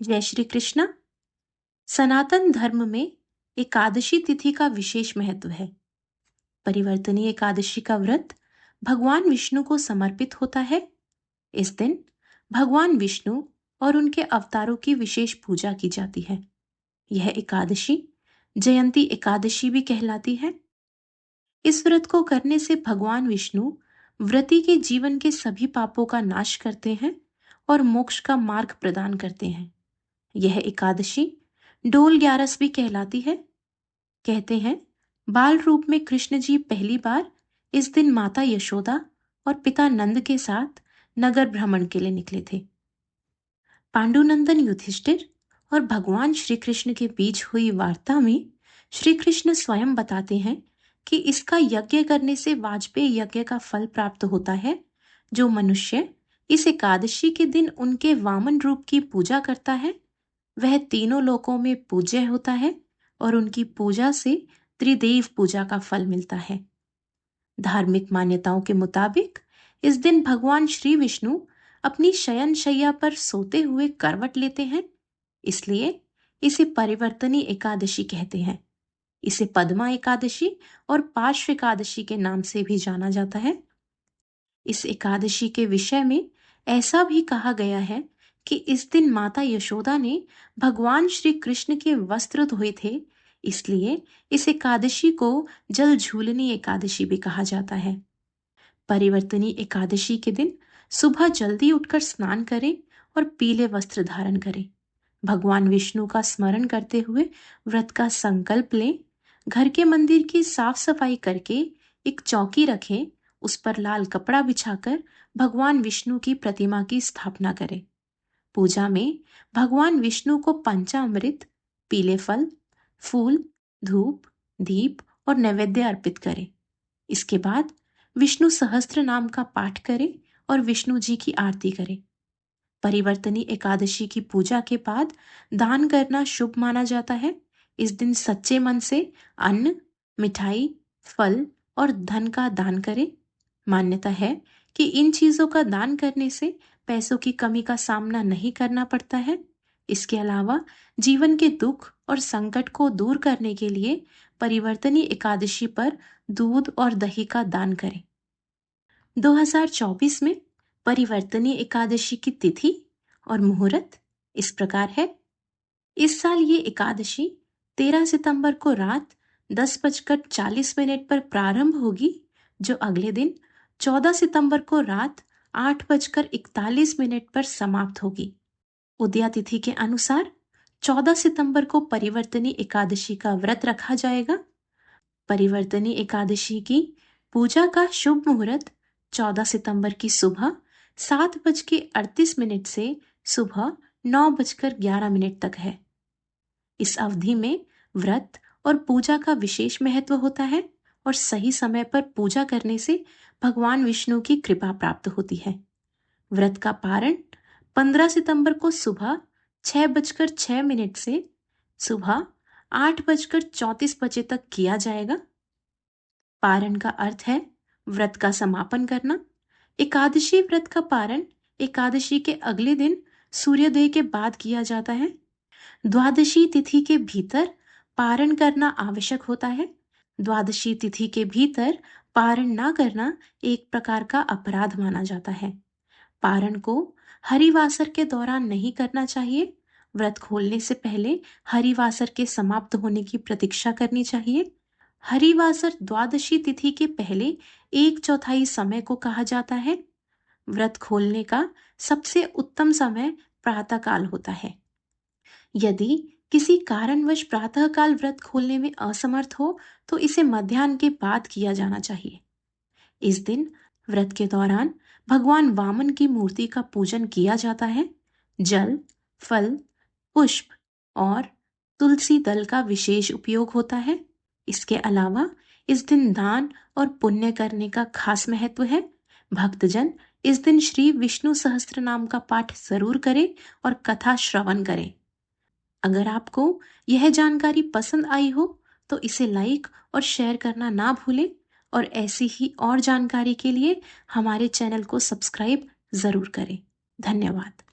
जय श्री कृष्ण। सनातन धर्म में एकादशी तिथि का विशेष महत्व है। परिवर्तनीय एकादशी का व्रत भगवान विष्णु को समर्पित होता है। इस दिन भगवान विष्णु और उनके अवतारों की विशेष पूजा की जाती है। यह एकादशी जयंती एकादशी भी कहलाती है। इस व्रत को करने से भगवान विष्णु व्रती के जीवन के सभी पापों का नाश करते हैं और मोक्ष का मार्ग प्रदान करते हैं। यह एकादशी डोल ग्यारस भी कहलाती है। कहते हैं बाल रूप में कृष्ण जी पहली बार इस दिन माता यशोदा और पिता नंद के साथ नगर भ्रमण के लिए निकले थे। पांडुनंदन युधिष्ठिर और भगवान श्री कृष्ण के बीच हुई वार्ता में श्री कृष्ण स्वयं बताते हैं कि इसका यज्ञ करने से वाजपेय यज्ञ का फल प्राप्त होता है। जो मनुष्य इस एकादशी के दिन उनके वामन रूप की पूजा करता है वह तीनों लोकों में पूज्य होता है और उनकी पूजा से त्रिदेव पूजा का फल मिलता है। धार्मिक मान्यताओं के मुताबिक इस दिन भगवान श्री विष्णु अपनी शयन शैया पर सोते हुए करवट लेते हैं, इसलिए इसे परिवर्तनीय एकादशी कहते हैं। इसे पद्मा एकादशी और पार्श्व एकादशी के नाम से भी जाना जाता है। इस एकादशी के विषय में ऐसा भी कहा गया है कि इस दिन माता यशोदा ने भगवान श्री कृष्ण के वस्त्र धोए थे, इसलिए इस एकादशी को जल झूलनी एकादशी भी कहा जाता है। परिवर्तनीय एकादशी के दिन सुबह जल्दी उठकर स्नान करें और पीले वस्त्र धारण करें। भगवान विष्णु का स्मरण करते हुए व्रत का संकल्प लें। घर के मंदिर की साफ सफाई करके एक चौकी रखें, उस पर लाल कपड़ा बिछाकर भगवान विष्णु की प्रतिमा की स्थापना करें। पूजा में भगवान विष्णु को पंचामृत, पीले फल, फूल, धूप, दीप और नैवेद्य अर्पित करें। इसके बाद विष्णु सहस्त्र नाम का पाठ करें और विष्णु जी की आरती करें। परिवर्तनीय एकादशी की पूजा के बाद दान करना शुभ माना जाता है। इस दिन सच्चे मन से अन्न, मिठाई, फल और धन का दान करें। मान्यता है कि इन चीजों का दान करने से पैसों की कमी का सामना नहीं करना पड़ता है। इसके अलावा जीवन के दुख और संकट को दूर करने के लिए परिवर्तनीय एकादशी पर दूध और दही का दान करें। 2024 में परिवर्तनीय एकादशी की तिथि और मुहूर्त इस प्रकार है। इस साल ये एकादशी 13 सितंबर को रात 10:40 पर प्रारंभ होगी, जो अगले दिन 14 सितंबर को रात 8:41 पर समाप्त होगी। उदया तिथि के अनुसार 14 सितंबर को परिवर्तनीय एकादशी का व्रत रखा जाएगा। परिवर्तनीय एकादशी की पूजा का शुभ मुहूर्त 14 सितंबर की सुबह 7:38 से सुबह 9:11 तक है। इस अवधि में व्रत और पूजा का विशेष महत्व होता है और सही समय पर पूजा करने से भगवान विष्णु की कृपा प्राप्त होती है। व्रत का पारण 15 सितंबर को सुबह 6:06 से सुबह 8:34 तक किया जाएगा। पारण का अर्थ है व्रत का समापन करना। एकादशी व्रत का पारण एकादशी के अगले दिन सूर्योदय के बाद किया जाता है। द्वादशी तिथि के भीतर पारण करना आवश्यक होता है। द्वादशी तिथि के भीतर पारण न करना एक प्रकार का अपराध माना जाता है। पारण को हरिवासर के दौरान नहीं करना चाहिए। व्रत खोलने से पहले हरिवासर के समाप्त होने की प्रतीक्षा करनी चाहिए। हरिवासर द्वादशी तिथि के पहले 1/4 समय को कहा जाता है। व्रत खोलने का सबसे उत्तम समय प्रातःकाल होता है। यदि किसी कारणवश प्रातःकाल व्रत खोलने में असमर्थ हो तो इसे मध्याह्न के बाद किया जाना चाहिए। इस दिन व्रत के दौरान भगवान वामन की मूर्ति का पूजन किया जाता है। जल, फल, पुष्प और तुलसी दल का विशेष उपयोग होता है। इसके अलावा इस दिन दान और पुण्य करने का खास महत्व है। भक्तजन इस दिन श्री विष्णु सहस्त्र नाम का पाठ जरूर करें और कथा श्रवण करें। अगर आपको यह जानकारी पसंद आई हो तो इसे लाइक और शेयर करना ना भूलें और ऐसी ही और जानकारी के लिए हमारे चैनल को सब्सक्राइब जरूर करें। धन्यवाद।